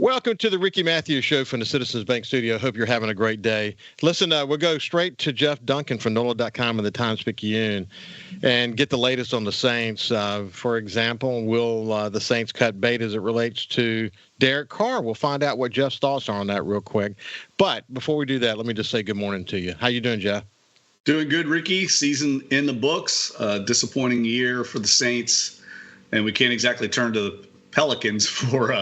Welcome to the Ricky Matthews Show from the Citizens Bank Studio. Hope you're having a great day. Listen, we'll go straight to Jeff Duncan from NOLA.com and the Times Picayune and get the latest on the Saints. For example, will the Saints cut bait as it relates to Derek Carr? We'll find out what Jeff's thoughts are on that real quick. But before we do that, let me just say good morning to you. How you doing, Jeff? Doing good, Ricky. Season in the books. Disappointing year for the Saints, and we can't exactly turn to the Pelicans for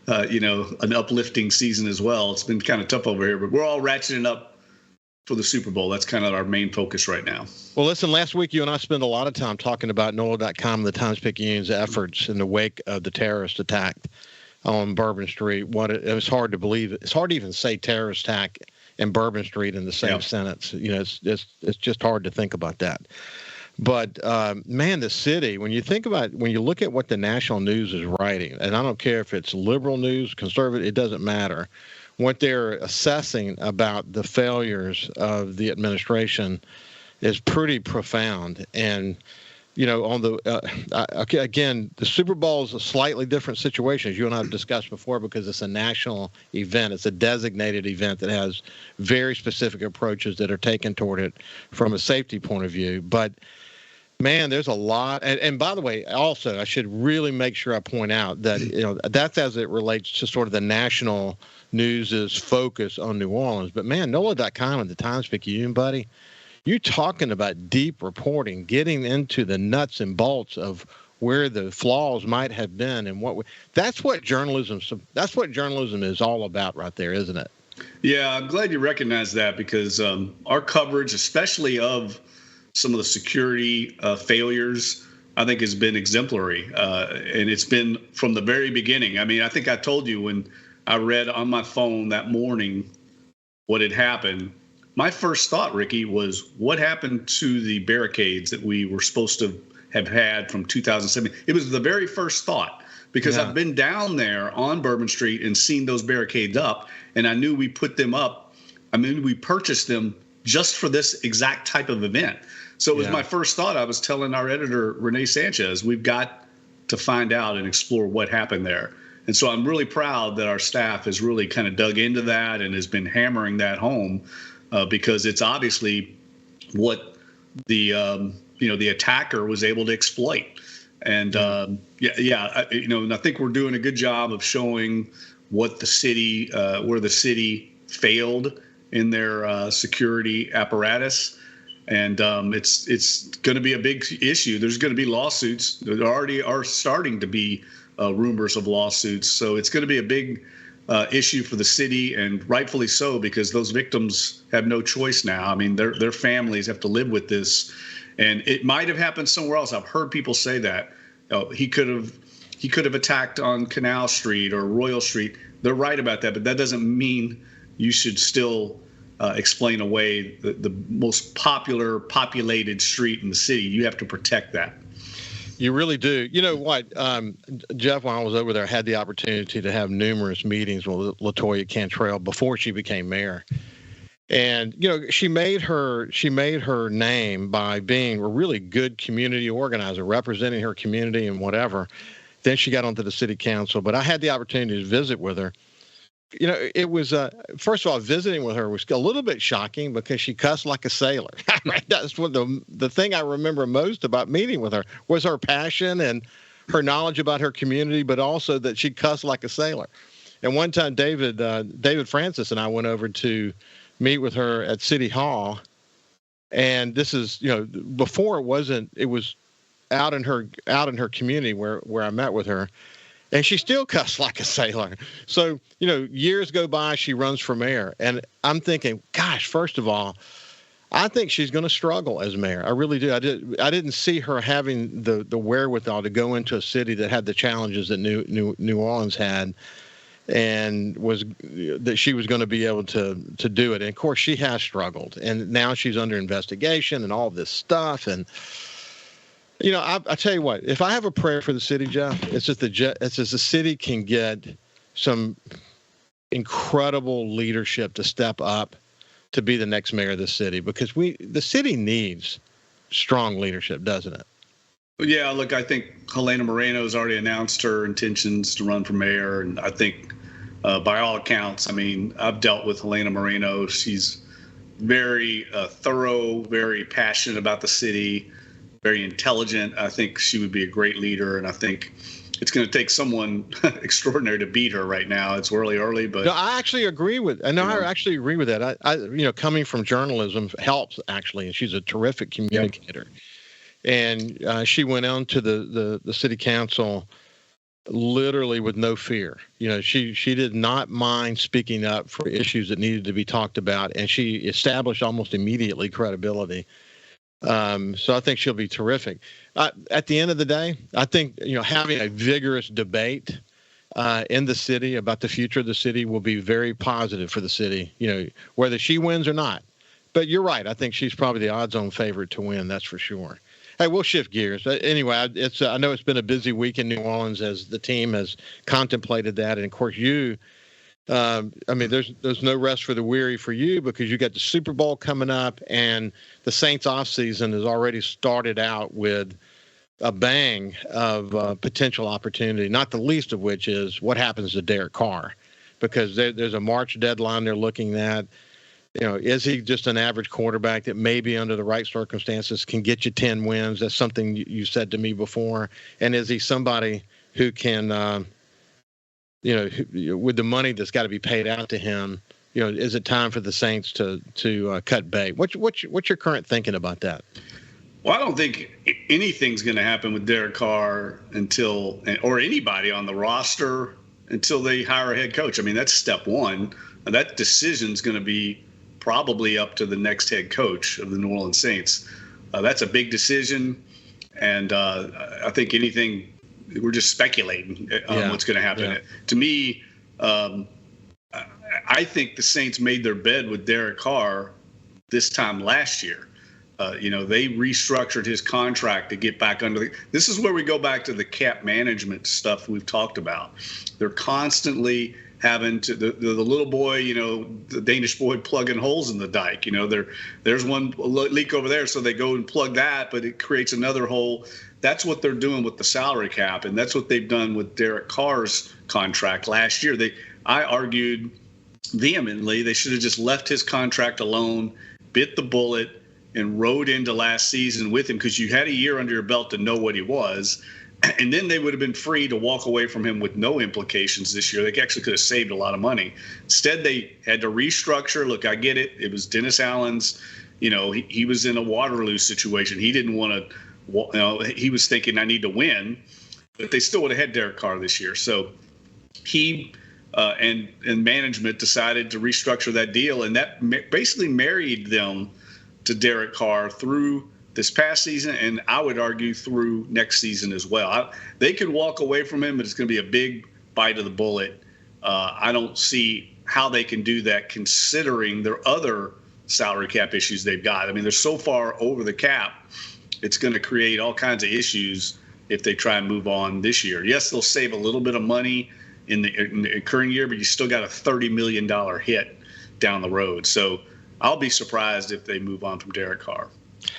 an uplifting season as well. It's been kind of tough over here, but we're all ratcheting up for the Super Bowl. That's kind of our main focus right now. Well, listen, last week you and I spent a lot of time talking about NOLA.com and the Times Picayune's efforts in the wake of the terrorist attack on Bourbon Street. It was hard to believe. It's hard to even say terrorist attack and Bourbon Street in the same sentence. It's just hard to think about that. But, man, the city, when you look at what the national news is writing, and I don't care if it's liberal news, conservative, it doesn't matter. What they're assessing about the failures of the administration is pretty profound. And, again, the Super Bowl is a slightly different situation, as you and I have discussed before, because it's a national event. It's a designated event that has very specific approaches that are taken toward it from a safety point of view. But, man, there's a lot. And by the way, also, I should really make sure I point out that, that's as it relates to sort of the national news's focus on New Orleans. But, man, NOLA.com and the Times Picayune, buddy, you're talking about deep reporting, getting into the nuts and bolts of where the flaws might have been and that's what journalism is all about right there, isn't it? Yeah, I'm glad you recognize that because our coverage, especially of some of the security failures, I think has been exemplary. And it's been from the very beginning. I mean, I think I told you when I read on my phone that morning what had happened, my first thought, Ricky, was what happened to the barricades that we were supposed to have had from 2007? It was the very first thought because I've been down there on Bourbon Street and seen those barricades up, and I knew we put them up. I mean, we purchased them just for this exact type of event. So it was my first thought. I was telling our editor, Renee Sanchez, we've got to find out and explore what happened there. And so I'm really proud that our staff has really kind of dug into that and has been hammering that home. Because it's obviously what the attacker was able to exploit, and and I think we're doing a good job of showing what the city, where the city failed in their security apparatus, and it's going to be a big issue. There's going to be lawsuits. There already are starting to be rumors of lawsuits, so it's going to be a big issue for the city, and rightfully so, because those victims have no choice now. I mean, their families have to live with this, and it might have happened somewhere else. I've heard people say that he could have attacked on Canal Street or Royal Street. They're right about that, but that doesn't mean you should still explain away the most populated street in the city. You have to protect that. You really do. You know what, Jeff, when I was over there, I had the opportunity to have numerous meetings with LaToya Cantrell before she became mayor. And, she made her name by being a really good community organizer, representing her community and whatever. Then she got onto the city council. But I had the opportunity to visit with her. It was, first of all, visiting with her was a little bit shocking because she cussed like a sailor. That's what the thing I remember most about meeting with her was her passion and her knowledge about her community, but also that she cussed like a sailor. And one time, David Francis and I went over to meet with her at City Hall. And this is, before it was out in her community where I met with her. And she still cussed like a sailor. So, years go by, she runs for mayor. And I'm thinking, gosh, first of all, I think she's going to struggle as mayor. I really do. I didn't see her having the wherewithal to go into a city that had the challenges that New Orleans had, and that she was going to be able to do it. And, of course, she has struggled. And now she's under investigation and all this stuff. And I tell you what, if I have a prayer for the city, Jeff, it's just the city can get some incredible leadership to step up to be the next mayor of the city, because the city needs strong leadership, doesn't it? Yeah, look, I think Helena Moreno has already announced her intentions to run for mayor, and I think by all accounts. I mean, I've dealt with Helena Moreno. She's very thorough, very passionate about the city, very intelligent. I think she would be a great leader, and I think it's going to take someone extraordinary to beat her right now. It's really early, but no, I actually agree with. I actually agree with that. I coming from journalism helps actually, and she's a terrific communicator. Yep. And she went on to the city council literally with no fear. She did not mind speaking up for issues that needed to be talked about, and she established almost immediately credibility. So I think she'll be terrific. At the end of the day, I think having a vigorous debate in the city about the future of the city will be very positive for the city. Whether she wins or not. But you're right. I think she's probably the odds-on favorite to win. That's for sure. Hey, we'll shift gears. Anyway, I know it's been a busy week in New Orleans as the team has contemplated that, and of course there's no rest for the weary for you because you got the Super Bowl coming up, and the Saints off season has already started out with a bang of potential opportunity. Not the least of which is what happens to Derek Carr, because there's a March deadline they're looking at. Is he just an average quarterback that maybe under the right circumstances can get you 10 wins? That's something you said to me before. And is he somebody who can, with the money that's got to be paid out to him, is it time for the Saints to cut bait? What's your current thinking about that? Well, I don't think anything's going to happen with Derek Carr or anybody on the roster until they hire a head coach. I mean, that's step one. That decision's going to be probably up to the next head coach of the New Orleans Saints. That's a big decision, and I think we're just speculating on what's going to happen. Yeah. To me, I think the Saints made their bed with Derek Carr this time last year. They restructured his contract to get back this is where we go back to the cap management stuff we've talked about. They're constantly having to the little boy, the Danish boy plugging holes in the dike. There's one leak over there, so they go and plug that, but it creates another hole. That's what they're doing with the salary cap, and that's what they've done with Derek Carr's contract last year. I argued vehemently they should have just left his contract alone, bit the bullet, and rode into last season with him, because you had a year under your belt to know what he was. And then they would have been free to walk away from him with no implications this year. They actually could have saved a lot of money. Instead, they had to restructure. Look, I get it. It was Dennis Allen's, he was in a Waterloo situation. He didn't want to, he was thinking, I need to win. But they still would have had Derek Carr this year. So he and management decided to restructure that deal. And that basically married them to Derek Carr through this past season, and I would argue through next season as well. They could walk away from him, but it's going to be a big bite of the bullet. I don't see how they can do that considering their other salary cap issues they've got. I mean, they're so far over the cap, it's going to create all kinds of issues if they try and move on this year. Yes, they'll save a little bit of money in the current year, but you still got a $30 million hit down the road. So I'll be surprised if they move on from Derek Carr.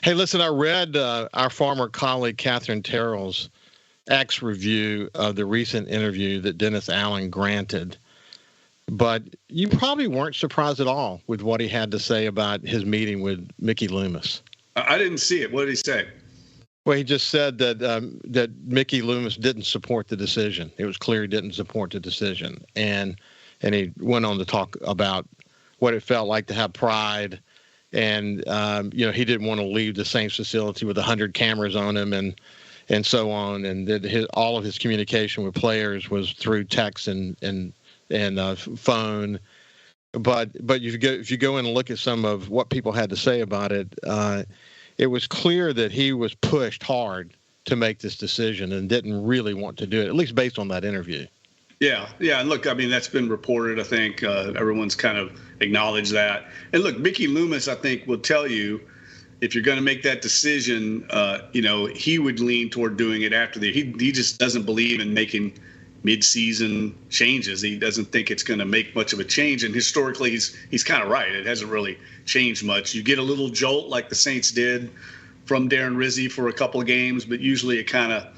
Hey, listen, I read our former colleague Catherine Terrell's review of the recent interview that Dennis Allen granted, but you probably weren't surprised at all with what he had to say about his meeting with Mickey Loomis. I didn't see it. What did he say? Well, he just said that Mickey Loomis didn't support the decision. It was clear he didn't support the decision, and he went on to talk about what it felt like to have pride. And, he didn't want to leave the Saints facility with 100 cameras on him and so on. And that all of his communication with players was through text and phone. But if you go in and look at some of what people had to say about it, it was clear that he was pushed hard to make this decision and didn't really want to do it, at least based on that interview. Yeah. And look, I mean, that's been reported. I think everyone's kind of acknowledged that. And look, Mickey Loomis, I think, will tell you if you're going to make that decision, he would lean toward doing it after he just doesn't believe in making mid-season changes. He doesn't think it's going to make much of a change. And historically, he's kind of right. It hasn't really changed much. You get a little jolt like the Saints did from Darren Rizzi for a couple of games, but usually it kind of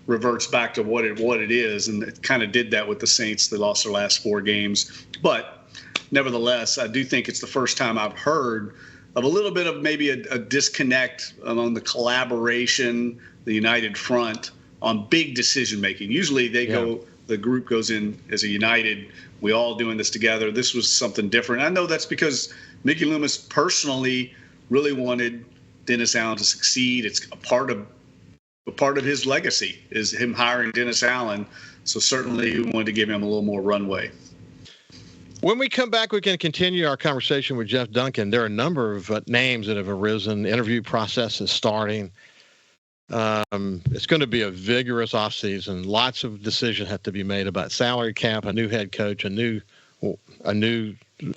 reverts back to what it is, and it kind of did that with the Saints. They lost their last 4 games, but nevertheless, I do think it's the first time I've heard of a little bit of maybe a disconnect among the collaboration, the united front on big decision making. Usually the group goes in as a united, we all doing this together. This was something different. I know that's because Mickey Loomis personally really wanted Dennis Allen to succeed. It's a part of his legacy is him hiring Dennis Allen. So certainly we wanted to give him a little more runway. When we come back, we can continue our conversation with Jeff Duncan. There are a number of names that have arisen. The interview process is starting. It's going to be a vigorous offseason. Lots of decisions have to be made about salary cap, a new head coach, a new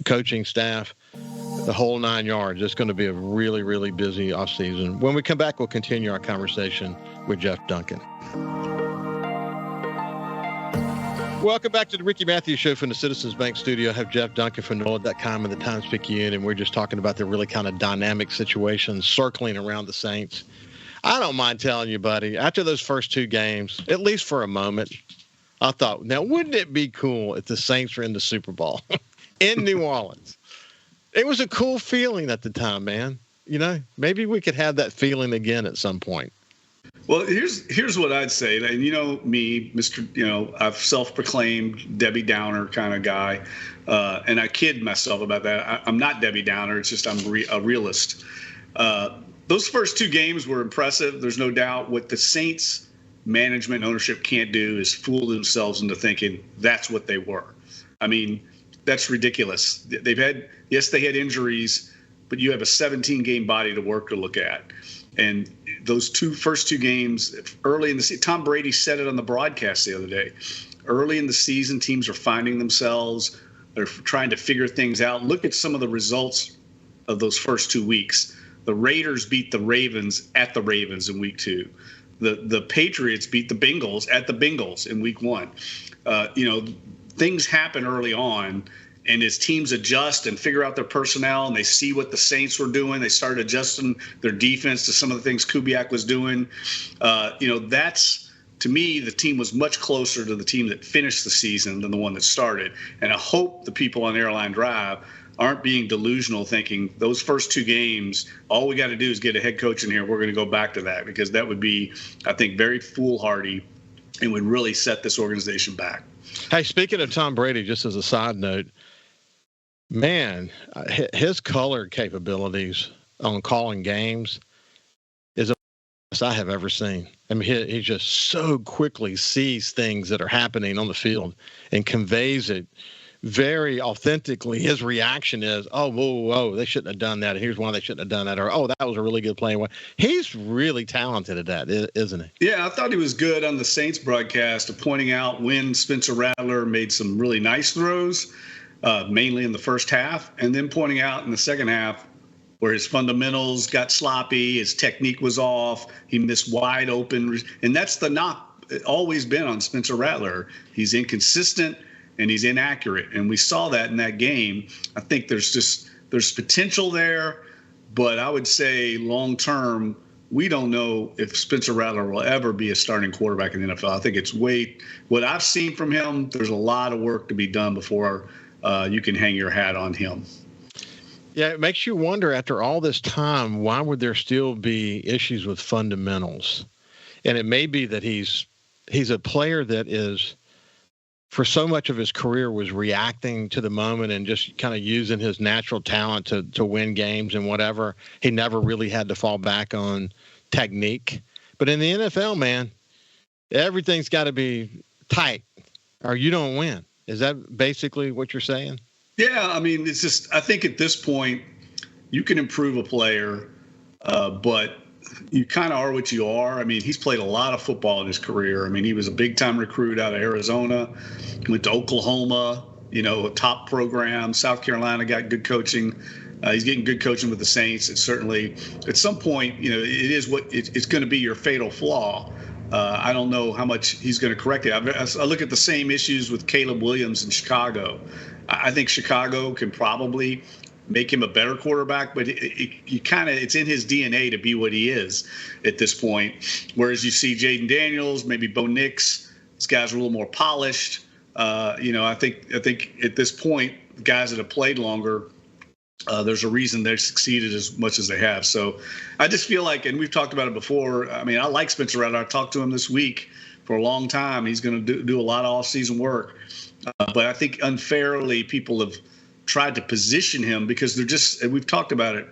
coaching staff, the whole 9 yards. It's going to be a really, really busy offseason. When we come back, we'll continue our conversation with Jeff Duncan. Welcome back to the Ricky Matthews Show from the Citizens Bank Studio. I have Jeff Duncan from NOLA.com and the Times Picayune, and we're just talking about the really kind of dynamic situations circling around the Saints. I don't mind telling you, buddy, after those first 2 games, at least for a moment, I thought, now, wouldn't it be cool if the Saints were in the Super Bowl in New Orleans? It was a cool feeling at the time, man. You know, maybe we could have that feeling again at some point. Well, here's what I'd say. And you know me, I've self-proclaimed Debbie Downer kind of guy. And I kid myself about that. I'm not Debbie Downer. It's just I'm a realist. Those first 2 games were impressive. There's no doubt. What the Saints management and ownership can't do is fool themselves into thinking that's what they were. I mean, that's ridiculous. They had injuries, but you have a 17-game body to work to look at. And those first two games early in the season, Tom Brady said it on the broadcast the other day. Early in the season, teams are finding themselves. They're trying to figure things out. Look at some of the results of those first 2 weeks. The Raiders beat the Ravens at the Ravens in week 2. The Patriots beat the Bengals at the Bengals in week 1. Things happen early on. And as teams adjust and figure out their personnel and they see what the Saints were doing, they started adjusting their defense to some of the things Kubiak was doing. That's, to me, the team was much closer to the team that finished the season than the one that started. And I hope the people on Airline Drive aren't being delusional thinking those first 2 games, all we got to do is get a head coach in here. We're going to go back to that, because that would be, I think, very foolhardy and would really set this organization back. Hey, speaking of Tom Brady, just as a side note, man, his color capabilities on calling games is the best I have ever seen. I mean, he just so quickly sees things that are happening on the field and conveys it very authentically. His reaction is, oh, whoa, they shouldn't have done that. Here's why they shouldn't have done that. Or, oh, that was a really good play. He's really talented at that, isn't he? Yeah, I thought he was good on the Saints broadcast of pointing out when Spencer Rattler made some really nice throws, mainly in the first half, and then pointing out in the second half where his fundamentals got sloppy, his technique was off, he missed wide open. And that's the knock always been on Spencer Rattler. He's inconsistent and he's inaccurate. And we saw that in that game. I think there's potential there, but I would say long term, we don't know if Spencer Rattler will ever be a starting quarterback in the NFL. I think it's what I've seen from him, there's a lot of work to be done before you can hang your hat on him. Yeah, it makes you wonder, after all this time, why would there still be issues with fundamentals? And it may be that he's a player that is, for so much of his career, was reacting to the moment and just kind of using his natural talent to win games and whatever. He never really had to fall back on technique. But in the NFL, man, everything's got to be tight or you don't win. Is that basically what you're saying? Yeah, I mean, it's just, I think at this point you can improve a player, but you kind of are what you are. I mean, he's played a lot of football in his career. I mean, he was a big-time recruit out of Arizona, went to Oklahoma, a top program. South Carolina got good coaching. He's getting good coaching with the Saints. It's certainly, at some point, it is it's going to be your fatal flaw. I don't know how much he's going to correct it. I look at the same issues with Caleb Williams in Chicago. I think Chicago can probably make him a better quarterback, but it's in his DNA to be what he is at this point. Whereas you see Jaden Daniels, maybe Bo Nix, these guys are a little more polished. I think at this point, guys that have played longer, there's a reason they've succeeded as much as they have. So I just feel like, and we've talked about it before, I mean, I like Spencer Rattler. I talked to him this week for a long time. He's going to do a lot of off-season work. But I think unfairly people have tried to position him because they're just, and we've talked about it,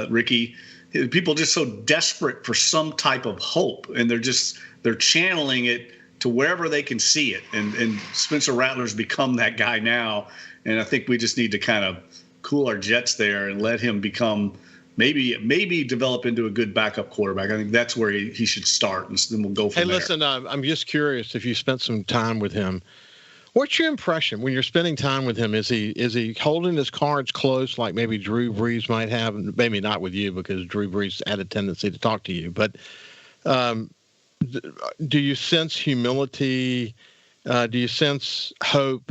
Ricky, people are just so desperate for some type of hope, and they're channeling it to wherever they can see it. And Spencer Rattler's become that guy now. And I think we just need to kind of cool our jets there and let him become maybe develop into a good backup quarterback. I think that's where he should start, and then we'll go from there. Hey, listen, I'm just curious if you spent some time with him. What's your impression when you're spending time with him? Is he holding his cards close like maybe Drew Brees might have? Maybe not with you because Drew Brees had a tendency to talk to you. But do you sense humility? Do you sense hope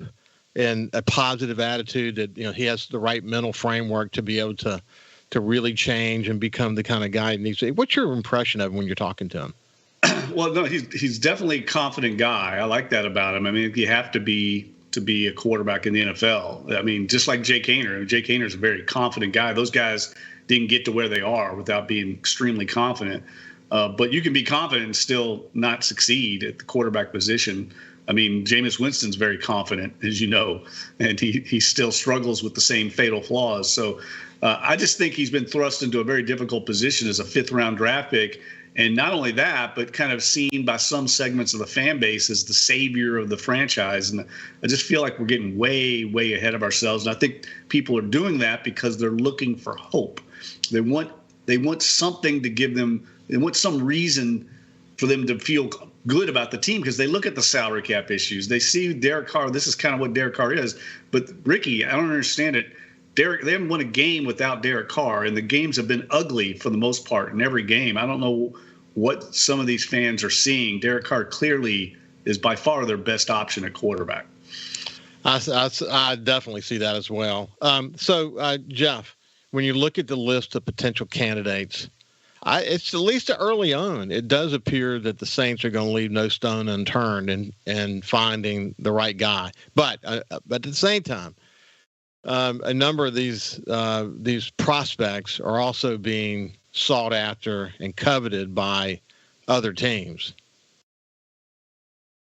and a positive attitude that he has the right mental framework to be able to really change and become the kind of guy he needs to be? What's your impression of him when you're talking to him? Well, no, he's definitely a confident guy. I like that about him. I mean, you have to be a quarterback in the NFL. I mean, just like Jake Haener. Jake Haener is a very confident guy. Those guys didn't get to where they are without being extremely confident. But you can be confident and still not succeed at the quarterback position. I mean, Jameis Winston's very confident, as you know, and he still struggles with the same fatal flaws. So I just think he's been thrust into a very difficult position as a fifth-round draft pick. And not only that, but kind of seen by some segments of the fan base as the savior of the franchise. And I just feel like we're getting way, way ahead of ourselves. And I think people are doing that because they're looking for hope. They want something to give them. They want some reason for them to feel good about the team because they look at the salary cap issues. They see Derek Carr. This is kind of what Derek Carr is. But Ricky, I don't understand it. They haven't won a game without Derek Carr, and the games have been ugly for the most part in every game. I don't know what some of these fans are seeing. Derek Carr clearly is by far their best option at quarterback. I definitely see that as well. So, Jeff, when you look at the list of potential candidates, it's at least early on, it does appear that the Saints are going to leave no stone unturned in finding the right guy. But at the same time, a number of these prospects are also being sought after and coveted by other teams.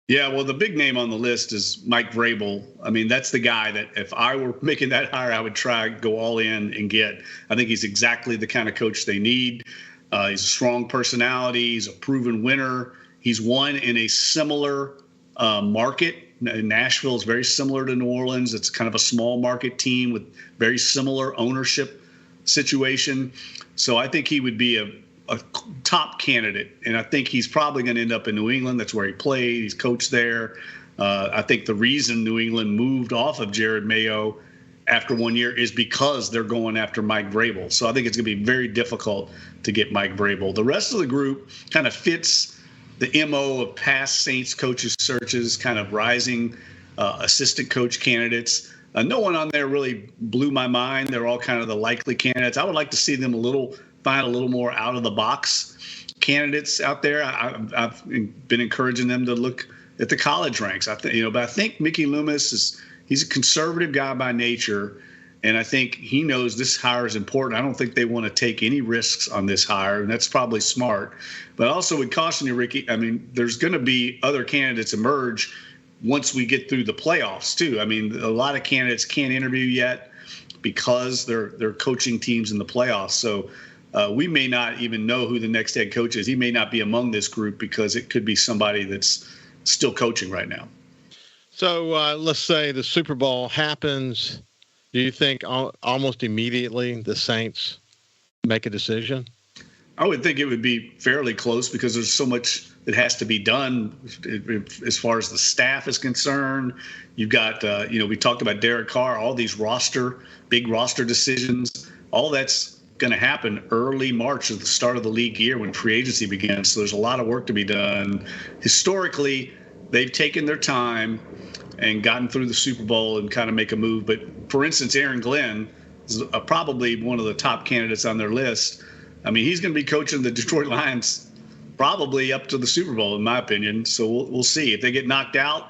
Yeah, well, the big name on the list is Mike Vrabel. I mean, that's the guy that if I were making that hire, I would try go all in and get. I think he's exactly the kind of coach they need. He's a strong personality. He's a proven winner. He's won in a similar market. Nashville is very similar to New Orleans. It's kind of a small market team with very similar ownership situation. So I think he would be a top candidate. And I think he's probably going to end up in New England. That's where he played. He's coached there. I think the reason New England moved off of Jared Mayo after 1 year is because they're going after Mike Vrabel. So I think it's going to be very difficult to get Mike Vrabel. The rest of the group kind of fits the MO of past Saints coaches searches, kind of rising assistant coach candidates. No one on there really blew my mind. They're all kind of the likely candidates. I would like to see them find a little more out of the box candidates out there. I've been encouraging them to look at the college ranks. But I think Mickey Loomis he's a conservative guy by nature, and I think he knows this hire is important. I don't think they want to take any risks on this hire, and that's probably smart. But I also would caution you, Ricky. I mean, there's going to be other candidates emerge once we get through the playoffs too. I mean, a lot of candidates can't interview yet because they're coaching teams in the playoffs. So we may not even know who the next head coach is. He may not be among this group because it could be somebody that's still coaching right now. So let's say the Super Bowl happens. Do you think almost immediately the Saints make a decision? I would think it would be fairly close because there's so much that has to be done as far as the staff is concerned. You've got, we talked about Derek Carr, all these big roster decisions. All that's going to happen early March at the start of the league year when free agency begins. So there's a lot of work to be done. Historically, they've taken their time and gotten through the Super Bowl and kind of make a move. But for instance, Aaron Glenn, is probably one of the top candidates on their list. I mean, he's going to be coaching the Detroit Lions probably up to the Super Bowl, in my opinion. So we'll see. If they get knocked out,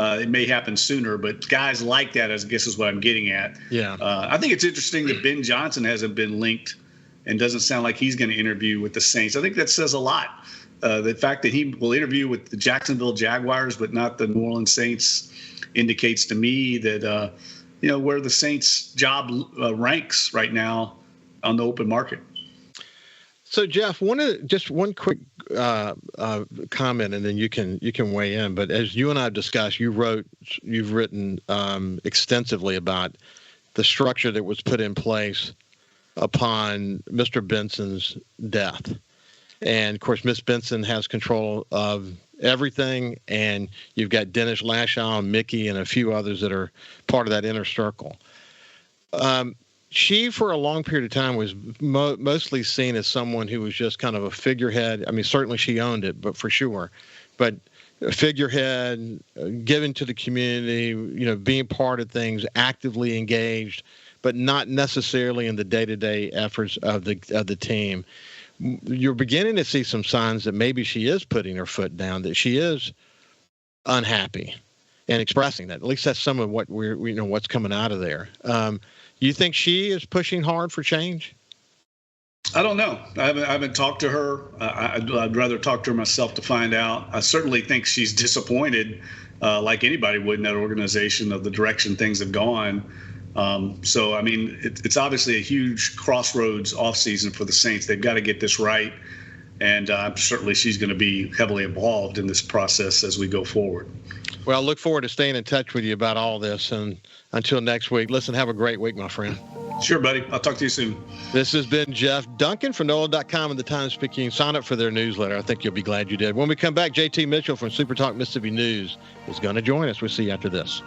it may happen sooner. But guys like that, I guess, is what I'm getting at. Yeah. I think it's interesting that Ben Johnson hasn't been linked and doesn't sound like he's going to interview with the Saints. I think that says a lot. The fact that he will interview with the Jacksonville Jaguars but not the New Orleans Saints indicates to me that, where the Saints' job ranks right now on the open market. So, Jeff, just one quick comment, and then you can weigh in. But as you and I have discussed, you've written extensively about the structure that was put in place upon Mr. Benson's death. And, of course, Miss Benson has control of everything, and you've got Dennis Lashaw, Mickey, and a few others that are part of that inner circle. She, for a long period of time, was mostly seen as someone who was just kind of a figurehead. I mean, certainly she owned it, but for sure. But a figurehead, giving to the community, being part of things, actively engaged, but not necessarily in the day-to-day efforts of the team. You're beginning to see some signs that maybe she is putting her foot down, that she is unhappy and expressing that. At least that's some of what what's coming out of there. You think she is pushing hard for change? I don't know. I haven't talked to her. I'd rather talk to her myself to find out. I certainly think she's disappointed, like anybody would in that organization, of the direction things have gone. So, I mean, it's obviously a huge crossroads offseason for the Saints. They've got to get this right. And certainly she's going to be heavily involved in this process as we go forward. Well, I look forward to staying in touch with you about all this. And until next week, listen, have a great week, my friend. Sure, buddy. I'll talk to you soon. This has been Jeff Duncan from NOLA.com and the Times Picayune. Sign up for their newsletter. I think you'll be glad you did. When we come back, JT Mitchell from SuperTalk Mississippi News is going to join us. We'll see you after this.